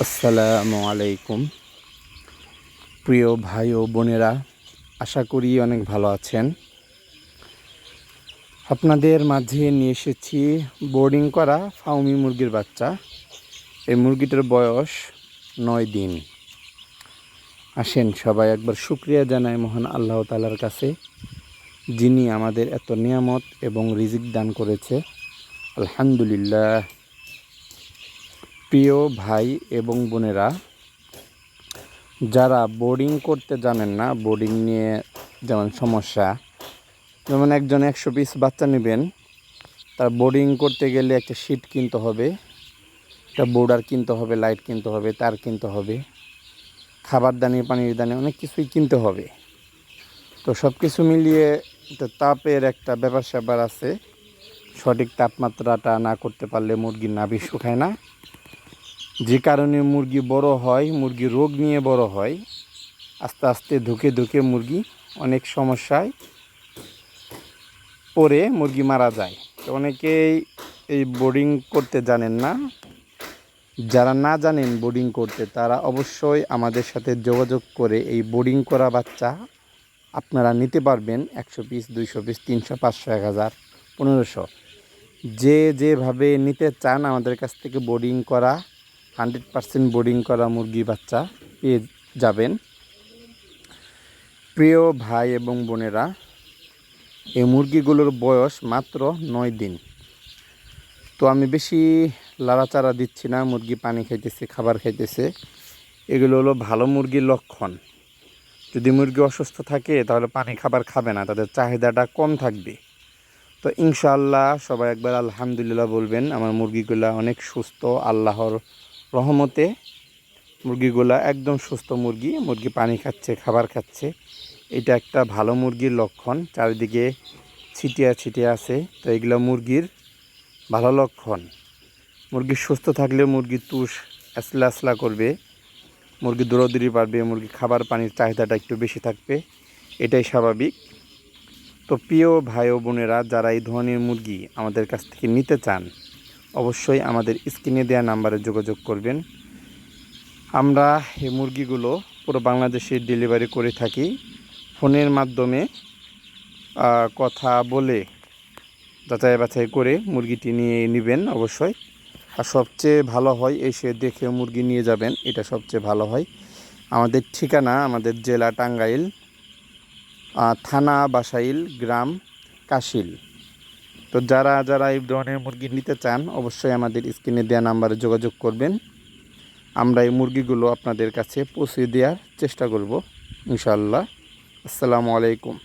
আসসালামু আলাইকুম প্রিয় ভাই ও বোনেরা, আশা করি অনেক ভালো আছেন। আপনাদের মাঝে নিয়ে এসেছি বোর্ডিং করা ফাউমি মুরগির বাচ্চা। এই মুরগিটার বয়স 9 দিন। আসেন সবাই একবার শুকরিয়া জানাই মহান আল্লাহ তাআলার কাছে, যিনি আমাদের এত নিয়ামত এবং রিজিক দান করেছে। আলহামদুলিল্লাহ। প্রিয় ভাই এবং বোনেরা, যারা বোর্ডিং করতে জানেন না, বোর্ডিং নিয়ে যেমন সমস্যা, যেমন একজন 100 পিস বাচ্চা নেবেন, তার বোর্ডিং করতে গেলে একটা শিট কিনতে হবে, একটা বোর্ডার কিনতে হবে, লাইট কিনতে হবে, তার কিনতে হবে, খাবার দানি, পানির দানি, অনেক কিছুই কিনতে হবে। তো সব কিছু মিলিয়ে একটা তাপের একটা ব্যাপার স্যাপার আছে। সঠিক তাপমাত্রাটা না করতে পারলে মুরগির নাভি শুকায় না, যে কারণে মুরগি বড় হয়, মুরগি রোগ নিয়ে বড় হয়। আস্তে আস্তে ধুকে ধুকে মুরগি অনেক সমস্যায় পরে মুরগি মারা যায়। তো অনেকেই এই বোর্ডিং করতে জানেন না। যারা না জানেন বোর্ডিং করতে, তারা অবশ্যই আমাদের সাথে যোগাযোগ করে এই বোর্ডিং করা বাচ্চা আপনারা নিতে পারবেন। 100 পিস, 200 পিস, 300, 500, 1000, 1500, যে যেভাবে নিতে চান আমাদের কাছ থেকে বোর্ডিং করা 100% বোর্ডিং করা মুরগি বাচ্চা পেয়ে যাবেন। প্রিয় ভাই এবং বোনেরা, এই মুরগিগুলোর বয়স মাত্র 9 দিন। তো আমি বেশি লাড়াচাড়া দিচ্ছি না, মুরগি পানি খাইতেছে, খাবার খাইতেছে। এগুলো হলো ভালো মুরগির লক্ষণ। যদি মুরগি অসুস্থ থাকে তাহলে পানি খাবার খাবে না, তাদের চাহিদাটা কম থাকবে। তো ইনশাআল্লাহ সবাই একবার আলহামদুলিল্লাহ বলবেন। আমার মুরগিগুলা অনেক সুস্থ, আল্লাহর রহমতে মুরগিগুলা একদম সুস্থ মুরগি। মুরগি পানি খাচ্ছে, খাবার খাচ্ছে, এটা একটা ভালো মুরগির লক্ষণ। চারিদিকে ছিটিয়া ছিটিয়া আছে, তো এগুলো মুরগির ভালো লক্ষণ। মুরগি সুস্থ থাকলে মুরগি তুষ আসলা আসলা করবে, মুরগি দৌড়াদৌড়ি পারবে, মুরগি খাবার পানির চাহিদাটা একটু বেশি থাকবে, এটাই স্বাভাবিক। তো প্রিয় ভাই ও বোনেরা, যারা এই ধরনের মুরগি আমাদের কাছ থেকে নিতে চান, অবশ্যই আমাদের স্ক্রিনে দেওয়া নাম্বারে যোগাযোগ করবেন। আমরা এই মুরগিগুলো পুরো বাংলাদেশে ডেলিভারি করে থাকি। ফোনের মাধ্যমে কথা বলে যাচাই বাছাই করে মুরগিটি নিয়ে নেবেন অবশ্যই। আর সবচেয়ে ভালো হয় এসে দেখে মুরগি নিয়ে যাবেন, এটা সবচেয়ে ভালো হয়। আমাদের ঠিকানা, আমাদের জেলা টাঙ্গাইল, থানা বাসাইল, গ্রাম কাশিল। তো যারা যারা এই ধরনের মুরগি নিতে চান অবশ্যই আমাদের স্ক্রিনে দেওয়া নাম্বারে যোগাযোগ করবেন। আমরা এই মুরগিগুলো আপনাদের কাছে পৌঁছে দেওয়ার চেষ্টা করব ইনশাআল্লাহ। আসসালামু আলাইকুম।